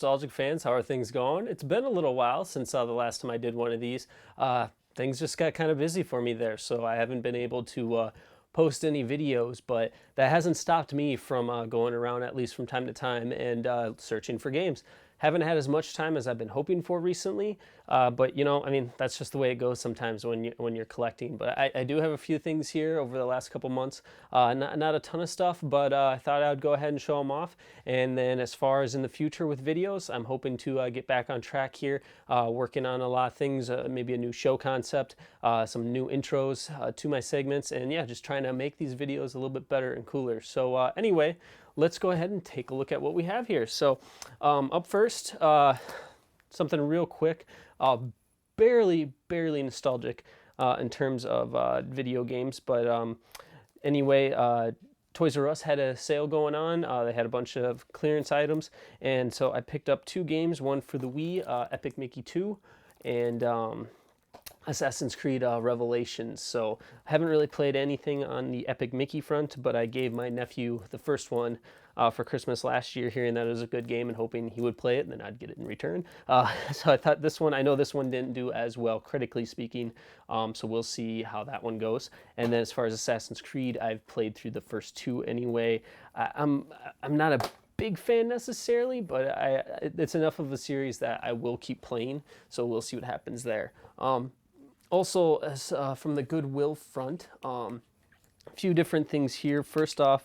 nostalgic fans? How are things going? It's been a little while since the last time I did one of these. Things just got kind of busy for me there, so I haven't been able to post any videos, but that hasn't stopped me from going around at least from time to time and searching for games. Haven't had as much time as I've been hoping for recently, but you know, I mean, that's just the way it goes sometimes when you're collecting. But I do have a few things here over the last couple months. Not a ton of stuff, but I thought I'd go ahead and show them off. And then as far as in the future with videos, I'm hoping to get back on track here, working on a lot of things, maybe a new show concept, some new intros to my segments, and yeah, just trying to make these videos a little bit better and cooler. So anyway, let's go ahead and take a look at what we have here. So up first, something real quick, barely nostalgic in terms of video games, but anyway, Toys R Us had a sale going on. They had a bunch of clearance items, and so I picked up two games, one for the Wii, Epic Mickey 2, and Assassin's Creed Revelations. So I haven't really played anything on the Epic Mickey front, but I gave my nephew the first one for Christmas last year, hearing that it was a good game and hoping he would play it and then I'd get it in return. So I thought this one, I know this one didn't do as well critically speaking, so we'll see how that one goes. And then as far as Assassin's Creed, I've played through the first two anyway. I'm not a big fan necessarily, but it's enough of a series that I will keep playing, so we'll see what happens there. Also, as, from the Goodwill front, a few different things here. First off,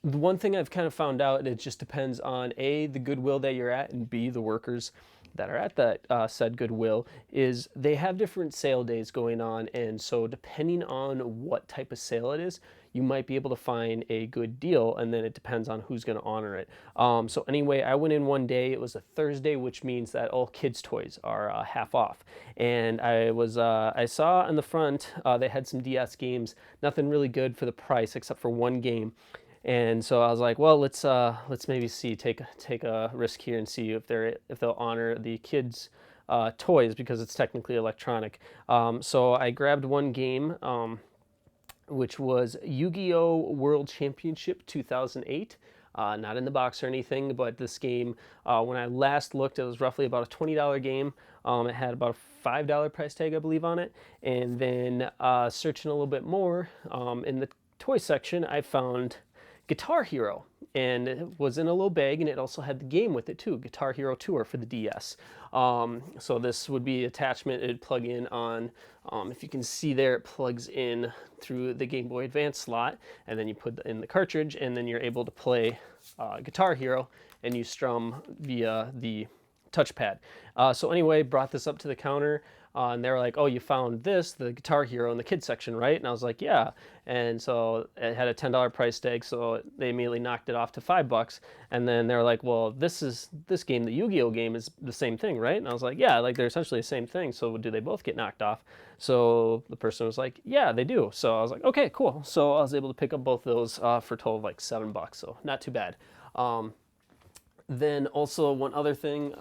the one thing I've kind of found out, and it just depends on A, the Goodwill that you're at, and B, the workers that are at that said Goodwill, is they have different sale days going on, and so depending on what type of sale it is, you might be able to find a good deal, and then it depends on who's going to honor it. So anyway, I went in one day. It was a Thursday, which means that all kids' toys are half off. And I saw in the front they had some DS games, nothing really good for the price except for one game. And so I was like, well, let's maybe take a risk here and see if they'll honor the kids' toys, because it's technically electronic. So I grabbed one game, which was Yu-Gi-Oh! World Championship 2008. Not in the box or anything, but this game, when I last looked, it was roughly about a $20 game. It had about a $5 price tag, I believe, on it. And then searching a little bit more, in the toy section, I found Guitar Hero, and it was in a little bag, and it also had the game with it too, Guitar Hero Tour for the DS. So this would be attachment. It'd plug in on, if you can see there, it plugs in through the Game Boy Advance slot, and then you put in the cartridge, and then you're able to play Guitar Hero, and you strum via the touchpad. So anyway, brought this up to the counter, and they were like, oh, you found this, the Guitar Hero, in the kids section, right? And I was like, yeah. And so it had a $10 price tag, so they immediately knocked it off to $5. And then they were like, well, this game, the Yu-Gi-Oh game, is the same thing, right? And I was like, yeah, like they're essentially the same thing, so do they both get knocked off? So the person was like, yeah, they do. So I was like, okay, cool. So I was able to pick up both of those for a total of like $7, so not too bad. Then also one other thing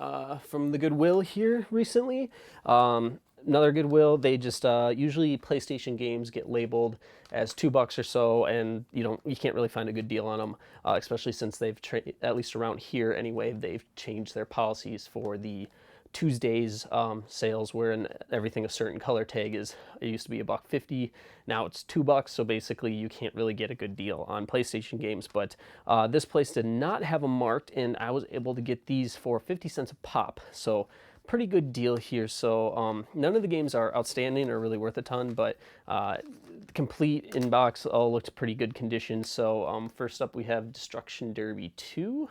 from the Goodwill here recently, another Goodwill, they just usually PlayStation games get labeled as $2 or so, and you can't really find a good deal on them, especially since they've at least around here anyway, they've changed their policies for the Tuesdays sales, wherein everything a certain color tag it used to be $1.50, now it's $2, so basically you can't really get a good deal on PlayStation games. But this place did not have them marked, and I was able to get these for 50 cents a pop, so pretty good deal here. So none of the games are outstanding or really worth a ton, but complete in-box all looked pretty good condition. So first up we have Destruction Derby 2,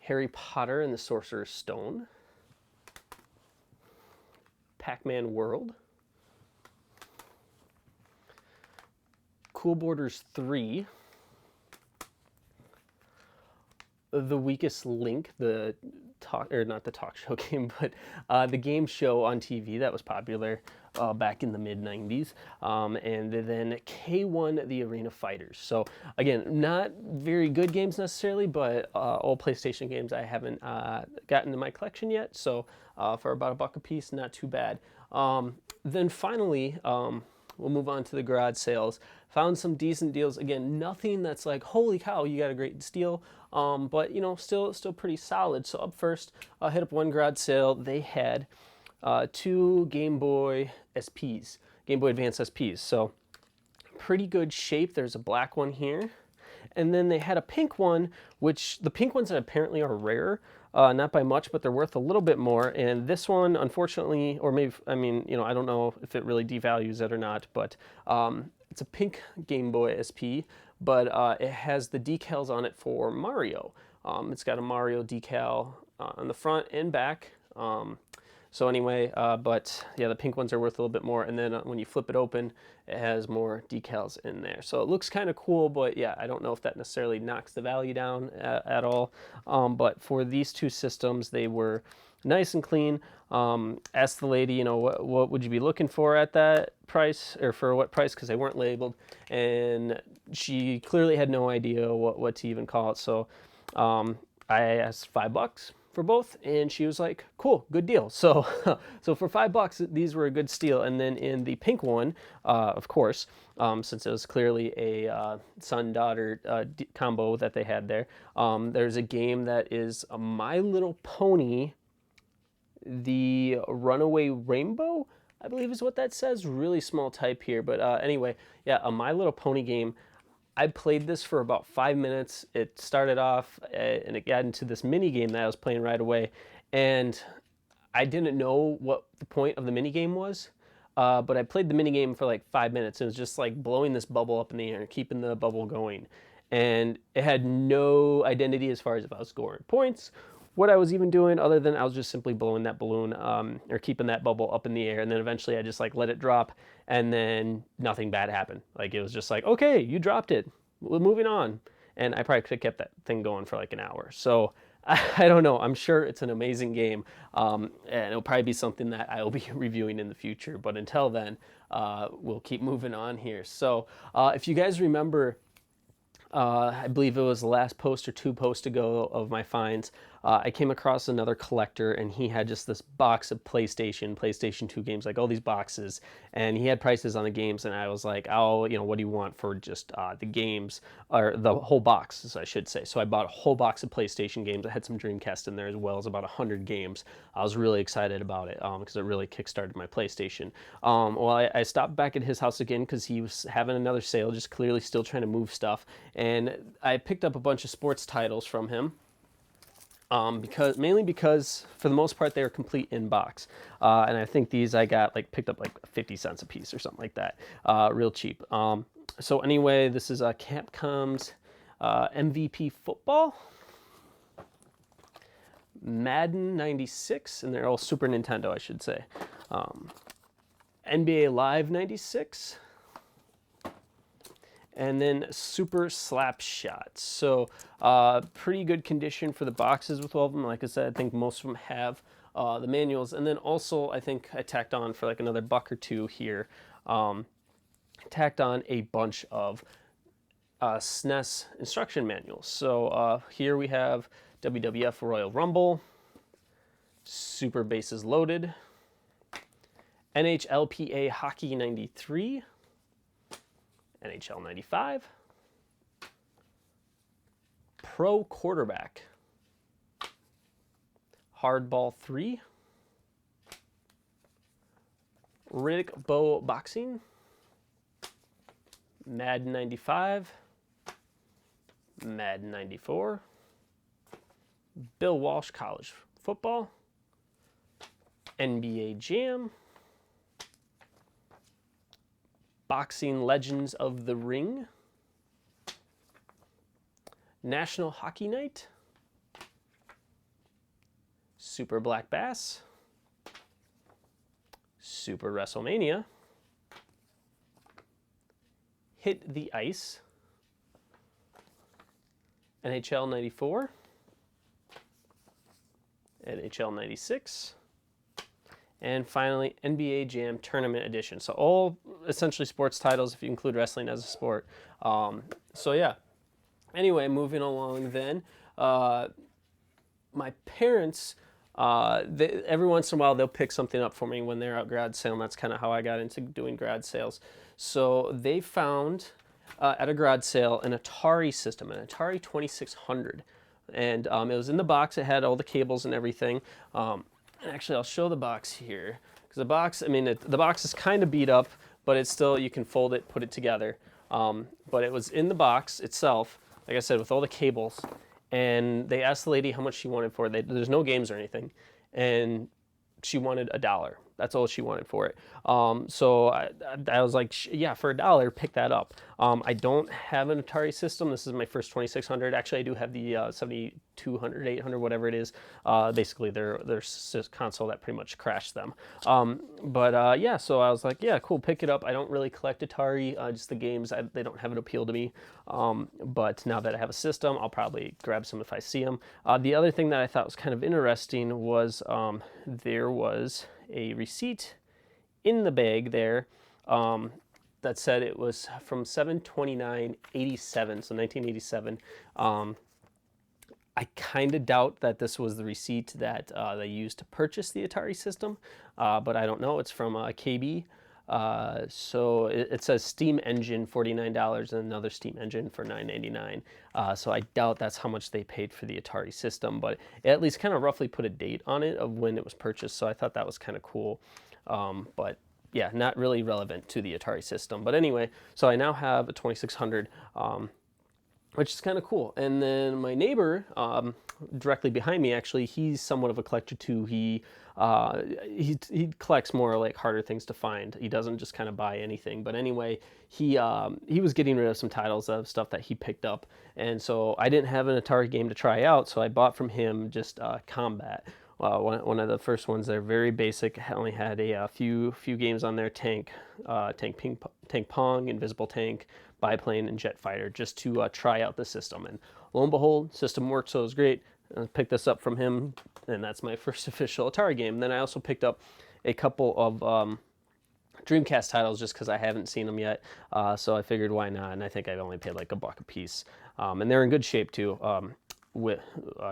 Harry Potter and the Sorcerer's Stone, Pac-Man World, Cool Borders 3, The Weakest Link, the not the talk show game, but the game show on TV that was popular back in the mid-90s, and then K1 The Arena Fighters. So again, not very good games necessarily, but all PlayStation games I haven't gotten in my collection yet, so for about $1 a piece, not too bad. Then finally, we'll move on to the garage sales. Found some decent deals. Again, nothing that's like, holy cow, you got a great deal. But you know, still pretty solid. So up first, I hit up one garage sale. They had 2 Game Boy SPs, Game Boy Advance SPs. So pretty good shape. There's a black one here. And then they had a pink one, which the pink ones apparently are rare, not by much, but they're worth a little bit more. And this one, unfortunately, or maybe, I mean, you know, I don't know if it really devalues it or not, but it's a pink Game Boy SP, but it has the decals on it for Mario. It's got a Mario decal on the front and back. So anyway, but yeah, the pink ones are worth a little bit more. And then when you flip it open, it has more decals in there. So it looks kind of cool, but yeah, I don't know if that necessarily knocks the value down at all. But for these 2 systems, they were nice and clean. Asked the lady, you know, what would you be looking for at that price, or for what price, because they weren't labeled. And she clearly had no idea what to even call it. So I asked $5 for both, and she was like, cool, good deal. So so for $5, these were a good steal. And then in the pink one, of course, since it was clearly a son-daughter combo that they had there, there's a game that is a My Little Pony, the Runaway Rainbow, I believe is what that says. Really small type here, but anyway, yeah, a My Little Pony game. I played this for about 5 minutes. It started off and it got into this mini game that I was playing right away, and I didn't know what the point of the mini game was, but I played the mini game for like 5 minutes. And it was just like blowing this bubble up in the air, keeping the bubble going, and it had no identity as far as if I was scoring points, what I was even doing, other than I was just simply blowing that balloon, or keeping that bubble up in the air. And then eventually I just like let it drop, and then nothing bad happened. Like, it was just like, okay, you dropped it, we're moving on. And I probably could have kept that thing going for like an hour. So I don't know. I'm sure it's an amazing game, and it'll probably be something that I'll be reviewing in the future. But until then, we'll keep moving on here. So if you guys remember, I believe it was the last post or 2 posts ago of my finds, I came across another collector, and he had just this box of PlayStation 2 games, like all these boxes, and he had prices on the games, and I was like, oh, you know, what do you want for just the games, or the whole box, I should say. So I bought a whole box of PlayStation games. I had some Dreamcast in there as well, as about 100 games. I was really excited about it because it really kickstarted my PlayStation. Well, I stopped back at his house again because he was having another sale, just clearly still trying to move stuff, and I picked up a bunch of sports titles from him. Mainly because for the most part they were complete in box, and I think these I got picked up like 50 cents a piece or something like that, real cheap. So anyway, this is Capcom's MVP football, Madden 96, and they're all Super Nintendo, I should say. NBA Live 96. And then Super Slap Shot. So pretty good condition for the boxes with all of them. Like I said, I think most of them have the manuals. And then also, I think I tacked on for like another $1 or $2 here, tacked on a bunch of SNES instruction manuals. So here we have WWF Royal Rumble, Super Bases Loaded, NHLPA Hockey 93, NHL 95, Pro Quarterback, Hardball 3, Riddick Bowe Boxing, Madden 95, Madden 94, Bill Walsh College Football, NBA Jam, Boxing Legends of the Ring, National Hockey Night, Super Black Bass, Super WrestleMania, Hit the Ice, NHL 94, NHL 96, and finally, NBA Jam Tournament Edition. So all essentially sports titles if you include wrestling as a sport. So yeah. Anyway, moving along then. My parents every once in a while they'll pick something up for me when they're out garage sale, and that's kind of how I got into doing garage sales. So they found at a garage sale an Atari system, an Atari 2600, and it was in the box. It had all the cables and everything. Actually, I'll show the box here, because the box, I mean, the box is kind of beat up, but it's still, you can fold it, put it together. But it was in the box itself, like I said, with all the cables. And they asked the lady how much she wanted for it. There's no games or anything. And she wanted $1. That's all she wanted for it. So I was like, yeah, for $1, pick that up. I don't have an Atari system. This is my first 2600. Actually, I do have the 7200, 800, whatever it is. Basically, their console that pretty much crashed them. Yeah, so I was like, yeah, cool, pick it up. I don't really collect Atari, just the games. They don't have an appeal to me. But now that I have a system, I'll probably grab some if I see them. The other thing that I thought was kind of interesting was there was a receipt in the bag there that said it was from 7/29/87, so 1987. I kind of doubt that this was the receipt that they used to purchase the Atari system, but I don't know. It's from KB. So it says Steam Engine $49 and another Steam Engine for $9.99. So I doubt that's how much they paid for the Atari system, but it at least kind of roughly put a date on it of when it was purchased. So I thought that was kind of cool. But yeah, not really relevant to the Atari system. But anyway, so I now have a 2600, which is kind of cool. And then my neighbor, directly behind me, actually, he's somewhat of a collector too. He collects more like harder things to find. He doesn't just kind of buy anything. But anyway, he was getting rid of some titles of stuff that he picked up, and so I didn't have an Atari game to try out, so I bought from him just Combat. One of the first ones. They're very basic. I only had a few games on there: Tank Pong, Invisible Tank, Biplane, and Jet Fighter, just to try out the system. And lo and behold, system worked, so it was great. I picked this up from him, and that's my first official Atari game. And then I also picked up a couple of Dreamcast titles just because I haven't seen them yet, so I figured why not, and I think I only paid like $1 a piece. And they're in good shape too, with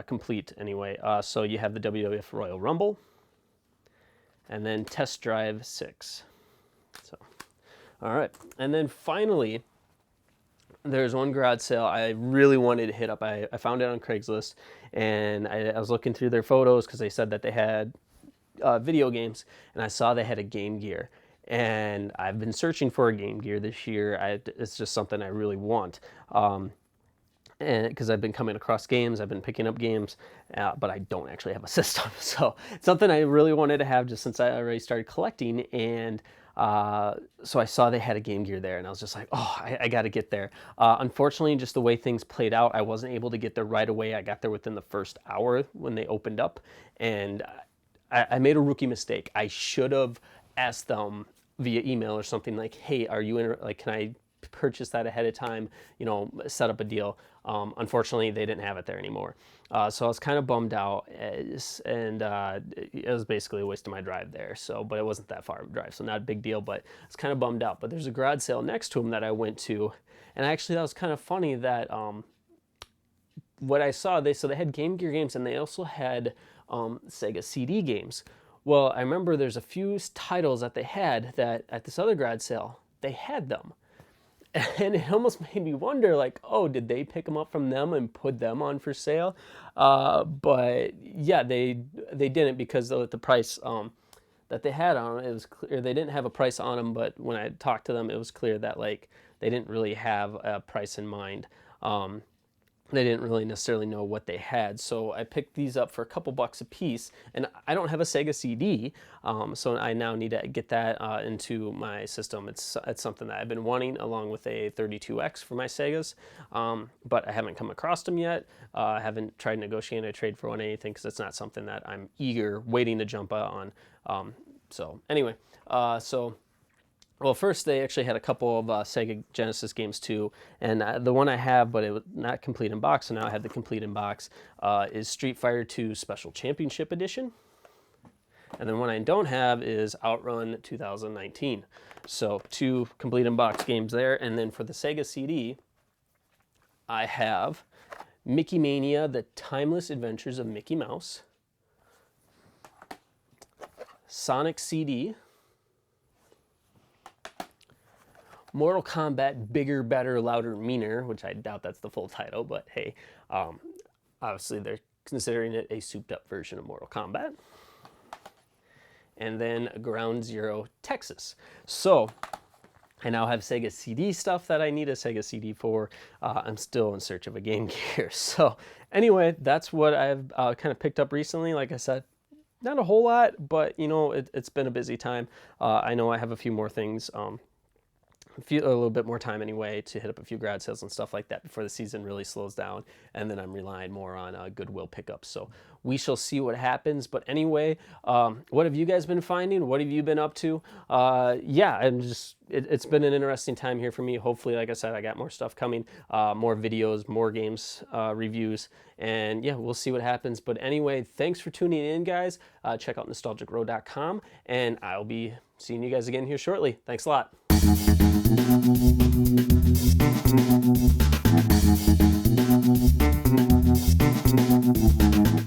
complete anyway. So you have the WWF Royal Rumble, and then Test Drive 6. So, all right, and then finally, there's one garage sale I really wanted to hit up. I found it on Craigslist, and I was looking through their photos because they said that they had video games, and I saw they had a Game Gear. And I've been searching for a Game Gear this year. It's just something I really want. And because I've been coming across games, I've been picking up games, but I don't actually have a system. So it's something I really wanted to have just since I already started collecting. And so I saw they had a Game Gear there, and I was just like, oh, I got to get there. Unfortunately, just the way things played out, I wasn't able to get there right away. I got there within the first hour when they opened up, and I made a rookie mistake. I should have asked them via email or something like, hey, are you in, like, can I purchase that ahead of time, set up a deal. Unfortunately, they didn't have it there anymore. So I was kind of bummed out, and it was basically a waste of my drive there. So, but it wasn't that far of a drive, so not a big deal, but I was kind of bummed out. But there's a garage sale next to them that I went to, and actually that was kind of funny that what I saw, they had Game Gear games, and they also had Sega CD games. Well, I remember there's a few titles that they had that at this other garage sale, they had them. And it almost made me wonder, like, oh, did they pick them up from them and put them on for sale? But yeah, they didn't, because the price that they had on them, it was clear they didn't have a price on them. But when I talked to them, it was clear that like they didn't really have a price in mind. They didn't really necessarily know what they had. So I picked these up for a couple bucks a piece, and I don't have a Sega CD, so I now need to get that into my system. It's something that I've been wanting, along with a 32X for my Segas, but I haven't come across them yet. I haven't tried negotiating a trade for one or anything, because it's not something that I'm waiting to jump out on. So anyway, well, first they actually had a couple of Sega Genesis games too, and the one I have, but it was not complete in box, so now I have the complete in box, is Street Fighter II Special Championship Edition. And then one I don't have is Outrun 2019. So 2 complete in box games there. And then for the Sega CD, I have Mickey Mania: The Timeless Adventures of Mickey Mouse. Sonic CD, Mortal Kombat Bigger, Better, Louder, Meaner, which I doubt that's the full title, but hey, obviously they're considering it a souped up version of Mortal Kombat. And then Ground Zero Texas. So I now have Sega CD stuff that I need a Sega CD for. I'm still in search of a Game Gear. So anyway, that's what I've kind of picked up recently. Like I said, not a whole lot, but you know, it's been a busy time. I know I have a few more things, a little bit more time anyway to hit up a few grad sales and stuff like that before the season really slows down, and then I'm relying more on Goodwill pickups. So we shall see what happens. But anyway, what have you guys been finding? What have you been up to? Yeah, it's been an interesting time here for me. Hopefully, like I said, I got more stuff coming, more videos, more games reviews, and yeah, we'll see what happens. But anyway, thanks for tuning in, guys. Check out nostalgicrow.com, and I'll be seeing you guys again here shortly. Thanks a lot.